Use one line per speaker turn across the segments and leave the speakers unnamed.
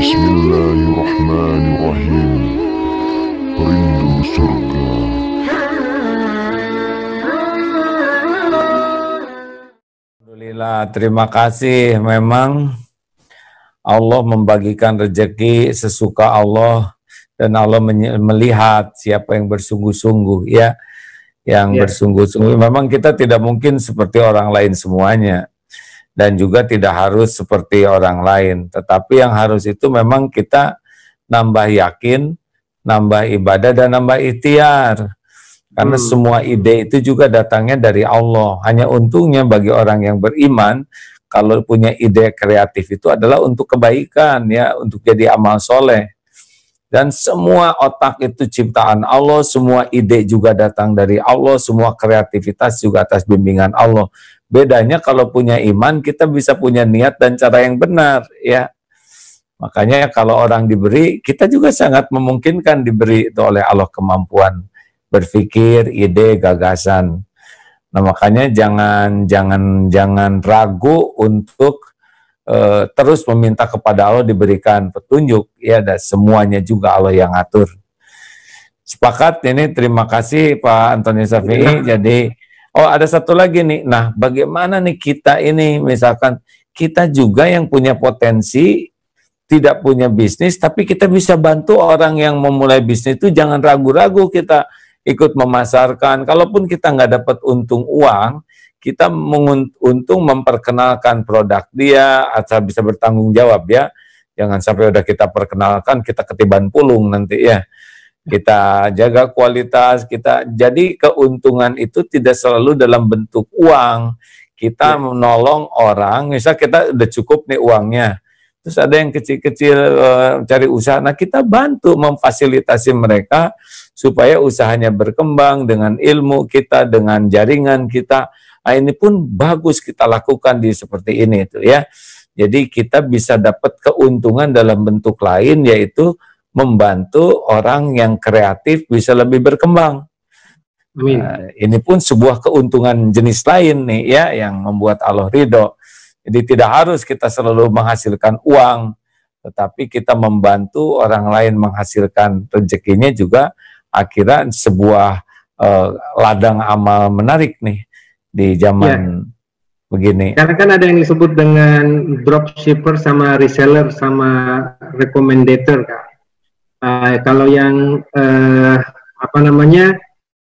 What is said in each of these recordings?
Bismillahirrahmanirrahim. Rindu surga.
Alhamdulillah, terima kasih. Memang Allah membagikan rezeki sesuka Allah, dan Allah melihat siapa yang bersungguh-sungguh, ya, yang bersungguh-sungguh. Memang kita tidak mungkin seperti orang lain semuanya, dan juga tidak harus seperti orang lain. Tetapi yang harus itu memang kita nambah yakin, nambah ibadah, dan nambah ikhtiar. Karena semua ide itu juga datangnya dari Allah. Hanya untungnya bagi orang yang beriman, kalau punya ide kreatif itu adalah untuk kebaikan, ya, untuk jadi amal soleh. Dan semua otak itu ciptaan Allah, semua ide juga datang dari Allah, semua kreativitas juga atas bimbingan Allah. Bedanya kalau punya iman, kita bisa punya niat dan cara yang benar, ya. Makanya kalau orang diberi, kita juga sangat memungkinkan diberi itu oleh Allah kemampuan berpikir, ide, gagasan. Nah, makanya jangan ragu untuk terus meminta kepada Allah diberikan petunjuk, ya, dan semuanya juga Allah yang atur. Sepakat ini, terima kasih Pak Antoni Syafi'i. Jadi, ada satu lagi nih. Nah, bagaimana nih kita ini, misalkan kita juga yang punya potensi, tidak punya bisnis, tapi kita bisa bantu orang yang memulai bisnis itu, jangan ragu-ragu kita ikut memasarkan. Kalaupun kita nggak dapat untung uang, kita untung memperkenalkan produk dia, asal bisa bertanggung jawab, ya. Jangan sampai udah kita perkenalkan, kita ketiban pulung nanti, ya. Kita jaga kualitas, jadi keuntungan itu tidak selalu dalam bentuk uang. Kita menolong orang, misal kita udah cukup nih uangnya, terus ada yang kecil-kecil cari usaha, nah kita bantu memfasilitasi mereka supaya usahanya berkembang dengan ilmu kita, dengan jaringan kita. Nah, ini pun bagus kita lakukan di seperti ini itu, ya. Jadi kita bisa dapat keuntungan dalam bentuk lain, yaitu membantu orang yang kreatif bisa lebih berkembang.
Amin.
Ini pun sebuah keuntungan jenis lain nih, ya, yang membuat Allah ridho. Jadi tidak harus kita selalu menghasilkan uang, tetapi kita membantu orang lain menghasilkan rezekinya juga, akhirnya sebuah ladang amal menarik nih di zaman begini.
Karena kan ada yang disebut dengan dropshipper sama reseller sama recommendator, Kak. Kalau yang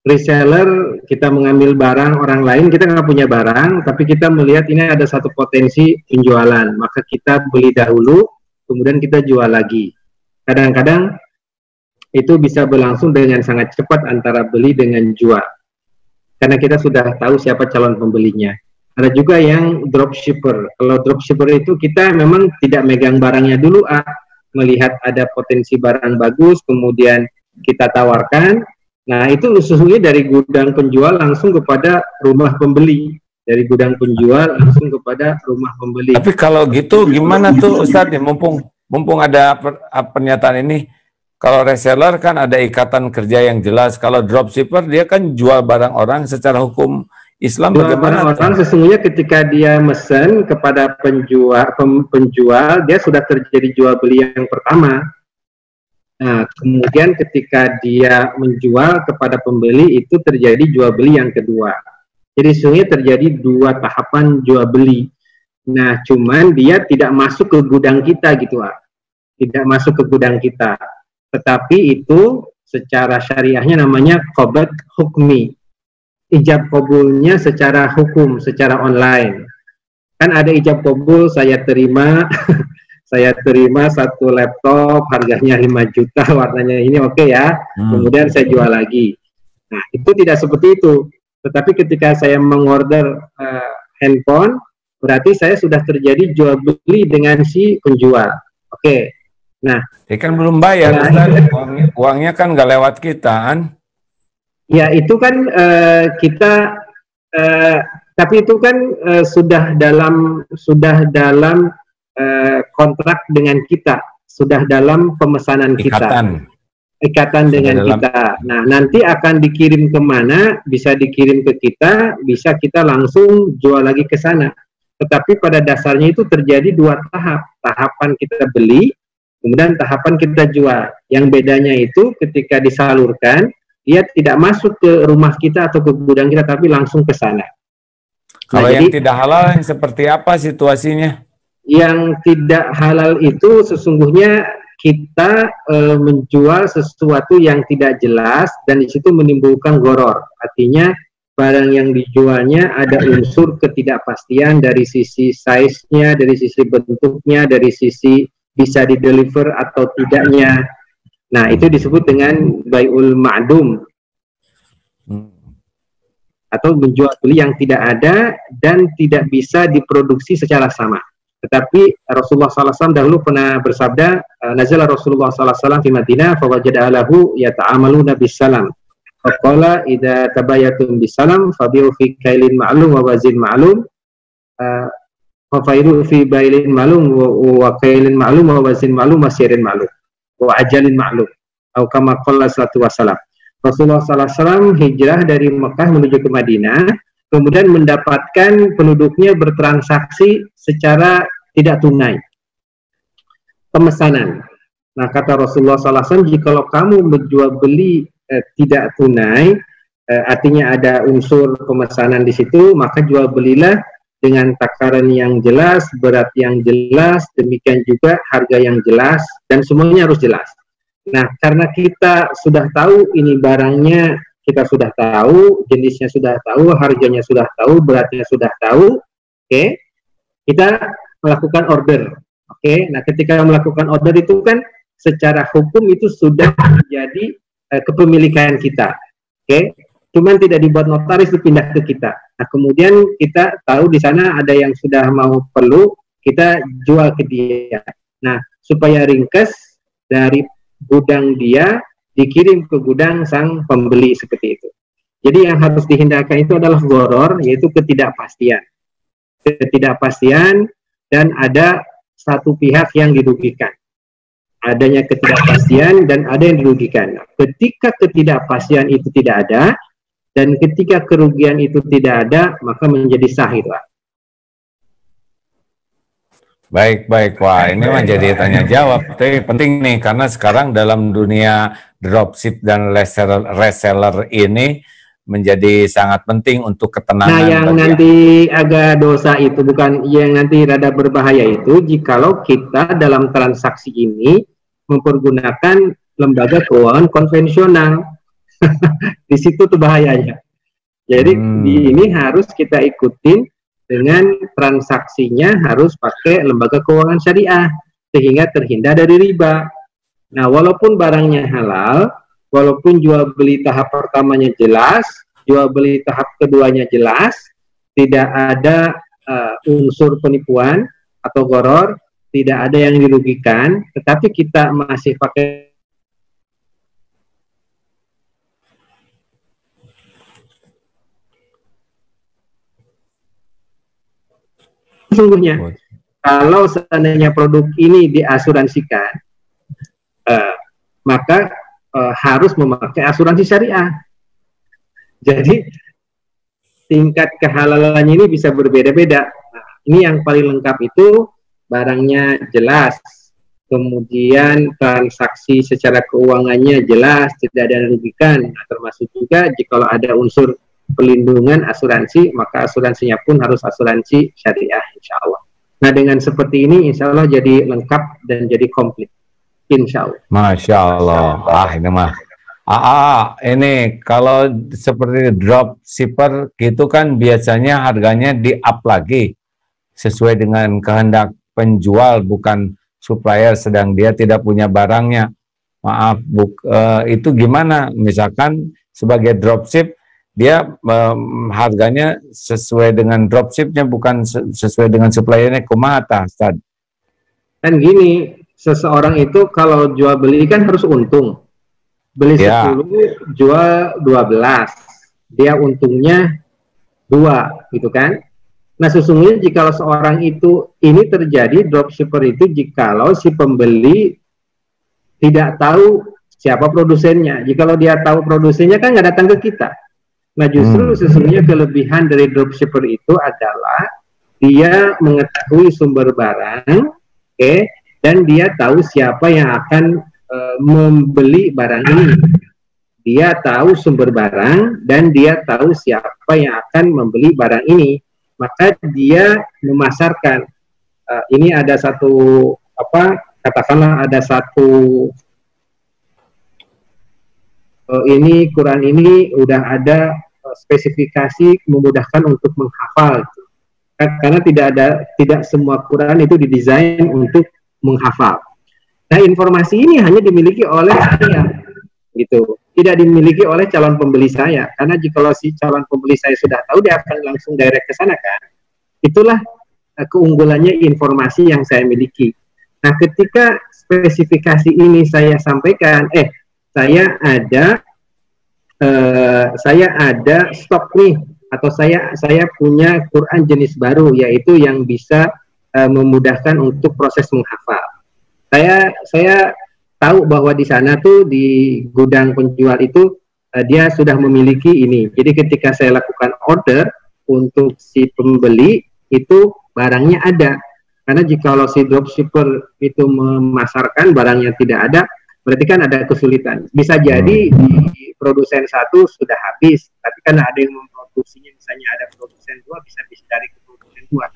reseller, kita mengambil barang orang lain, kita nggak punya barang, tapi kita melihat ini ada satu potensi penjualan, maka kita beli dahulu, kemudian kita jual lagi. Kadang-kadang itu bisa berlangsung dengan sangat cepat antara beli dengan jual, karena kita sudah tahu siapa calon pembelinya. Ada juga yang dropshipper. Kalau dropshipper itu kita memang tidak megang barangnya dulu, melihat ada potensi barang bagus, kemudian kita tawarkan. Nah, itu sesungguhnya dari gudang penjual langsung kepada rumah pembeli. Dari gudang penjual langsung kepada rumah pembeli.
Tapi kalau gitu gimana tuh Ustadz? Mumpung ada pernyataan ini, kalau reseller kan ada ikatan kerja yang jelas. Kalau dropshipper dia kan jual barang orang secara hukum Islam, bagaimana?
Orang sesungguhnya ketika dia mesen kepada penjual, dia sudah terjadi jual beli yang pertama. Nah, kemudian ketika dia menjual kepada pembeli, itu terjadi jual beli yang kedua. Jadi sesungguhnya terjadi dua tahapan jual beli. Nah, cuman dia tidak masuk ke gudang kita gitu, tidak masuk ke gudang kita. Tetapi itu secara syariahnya namanya qabd hukmi. Ijab kabulnya secara hukum, secara online. Kan ada ijab kabul, saya terima saya terima satu laptop harganya 5 juta, warnanya ini oke, ya. Kemudian saya jual lagi. Nah, itu tidak seperti itu. Tetapi ketika saya mengorder handphone, berarti saya sudah terjadi jual beli dengan si penjual. Oke. Nah,
dia kan belum bayar, uangnya kan nggak lewat kita, kan?
Ya, itu kan tapi itu kan sudah dalam kontrak dengan kita, sudah dalam pemesanan kita. Ikatan dengan kita. Nah, nanti akan dikirim kemana, bisa dikirim ke kita, bisa kita langsung jual lagi ke sana. Tetapi pada dasarnya itu terjadi dua tahap. Tahapan kita beli, kemudian tahapan kita jual. Yang bedanya itu ketika disalurkan, dia tidak masuk ke rumah kita atau ke gudang kita, tapi langsung ke sana.
Kalau yang tidak halal yang seperti apa situasinya?
Yang tidak halal itu sesungguhnya kita menjual sesuatu yang tidak jelas dan di situ menimbulkan gharar. Artinya barang yang dijualnya ada unsur ketidakpastian dari sisi size-nya, dari sisi bentuknya, dari sisi bisa dideliver atau tidaknya. Nah, itu disebut dengan bai'ul ma'dum. Atau menjual beli yang tidak ada dan tidak bisa diproduksi secara sama. Tetapi Rasulullah SAW dahulu pernah bersabda, nazala Rasulullah SAW di Madinah, fawajada alahu yata'amaluna bisalam. Faqala idza tabayatum bisalam fabi'u fi kailin ma'lum wa wazin ma'lum. Fafairu fi bailin ma'lum wa kailin ma'lum wa wazin ma'lum wa sirin ma'lum. Wa ajalin ma'lum. Atau kama qala sallallahu wasallam. Rasulullah SAW hijrah dari Mekah menuju ke Madinah, kemudian mendapatkan penduduknya bertransaksi secara tidak tunai. Pemesanan. Nah, kata Rasulullah SAW, jikalau kamu menjual beli tidak tunai, artinya ada unsur pemesanan di situ, maka jual belilah dengan takaran yang jelas, berat yang jelas, demikian juga harga yang jelas, dan semuanya harus jelas. Nah, karena kita sudah tahu ini barangnya, kita sudah tahu, jenisnya sudah tahu, harganya sudah tahu, beratnya sudah tahu, oke, kita melakukan order, oke. Nah, ketika melakukan order itu kan secara hukum itu sudah menjadi kepemilikan kita, oke. Cuman tidak dibuat notaris, itu pindah ke kita. Nah, kemudian kita tahu di sana ada yang sudah mau perlu, kita jual ke dia. Nah, supaya ringkas dari gudang dia dikirim ke gudang sang pembeli seperti itu. Jadi yang harus dihindarkan itu adalah gharar, yaitu ketidakpastian. Ketidakpastian dan ada satu pihak yang dirugikan. Adanya ketidakpastian dan ada yang dirugikan. Ketika ketidakpastian itu tidak ada dan ketika kerugian itu tidak ada, maka menjadi sahih, Pak.
Baik. Wah, ini menjadi tanya jawab. Tapi penting nih, karena sekarang dalam dunia dropship dan reseller ini menjadi sangat penting untuk ketenangan.
Nah, yang nanti agak dosa itu, bukan yang nanti rada berbahaya itu, jikalau kita dalam transaksi ini mempergunakan lembaga keuangan konvensional. Di situ tuh bahayanya. Jadi ini harus kita ikutin dengan transaksinya harus pakai lembaga keuangan syariah sehingga terhindar dari riba. Nah, walaupun barangnya halal, walaupun jual beli tahap pertamanya jelas, jual beli tahap keduanya jelas, tidak ada unsur penipuan atau gharar, tidak ada yang dirugikan, tetapi kita masih pakai sesungguhnya kalau seandainya produk ini diasuransikan, maka harus memakai asuransi syariah. Jadi tingkat kehalalannya ini bisa berbeda-beda. Nah, ini yang paling lengkap itu barangnya jelas, kemudian transaksi secara keuangannya jelas, tidak ada yang dirugikan. Nah, termasuk juga jika ada unsur pelindungan asuransi, maka asuransinya pun harus asuransi syariah, insya Allah. Nah, dengan seperti ini, insya Allah jadi lengkap dan jadi komplit, insya Allah.
Masya Allah. Ini mah. Ini kalau seperti dropshipper gitu kan biasanya harganya di-up lagi sesuai dengan kehendak penjual, bukan supplier sedang dia tidak punya barangnya. Maaf, itu gimana? Misalkan sebagai dropship, dia harganya sesuai dengan dropshipnya, bukan sesuai dengan suppliernya. Kumaha, Ustaz?
Kan gini, seseorang itu kalau jual beli kan harus untung. Beli 10, jual 12. Dia untungnya 2, gitu kan? Nah, sesungguhnya jika seorang itu, ini terjadi dropshipper itu jikalau si pembeli tidak tahu siapa produsennya. Jikalau dia tahu produsennya kan nggak datang ke kita. Nah, justru sesungguhnya kelebihan dari dropshipper itu adalah dia mengetahui sumber barang, dan dia tahu siapa yang akan membeli barang ini. Dia tahu sumber barang dan dia tahu siapa yang akan membeli barang ini. Maka dia memasarkan. Ini ada satu katakanlah ada satu ini Quran ini udah ada spesifikasi memudahkan untuk menghafal. Karena tidak semua Quran itu didesain untuk menghafal. Nah, informasi ini hanya dimiliki oleh saya, gitu. Tidak dimiliki oleh calon pembeli saya. Karena jika si calon pembeli saya sudah tahu, dia akan langsung direct ke sana kan. Itulah keunggulannya informasi yang saya miliki. Nah, ketika spesifikasi ini saya sampaikan, saya ada stok nih, atau saya punya Quran jenis baru, yaitu yang bisa memudahkan untuk proses menghafal. Saya tahu bahwa di sana tuh di gudang penjual itu dia sudah memiliki ini. Jadi ketika saya lakukan order untuk si pembeli itu barangnya ada. Karena jikalau si dropshipper itu memasarkan barangnya tidak ada, berarti kan ada kesulitan. Bisa jadi di produsen satu sudah habis, tapi kan ada yang memproduksinya, misalnya ada produsen dua, bisa dari ke produsen dua.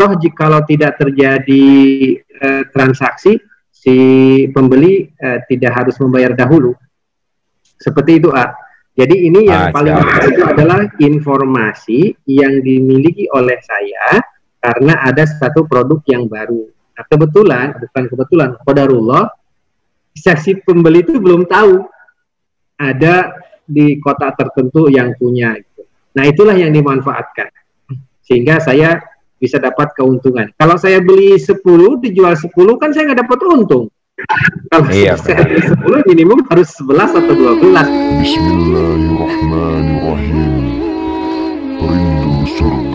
Toh jikalau tidak terjadi transaksi, si pembeli tidak harus membayar dahulu. Seperti itu, Jadi ini yang paling penting itu adalah informasi yang dimiliki oleh saya karena ada satu produk yang baru. Nah, qadarullah, si pembeli itu belum tahu ada di kota tertentu yang punya. Gitu. Nah, itulah yang dimanfaatkan. Sehingga saya bisa dapat keuntungan. Kalau saya beli 10, dijual 10, kan saya nggak dapat untung. Kalau saya beli 10, minimum harus 11 atau 12.
Bismillahirrahmanirrahim. Rindu surga.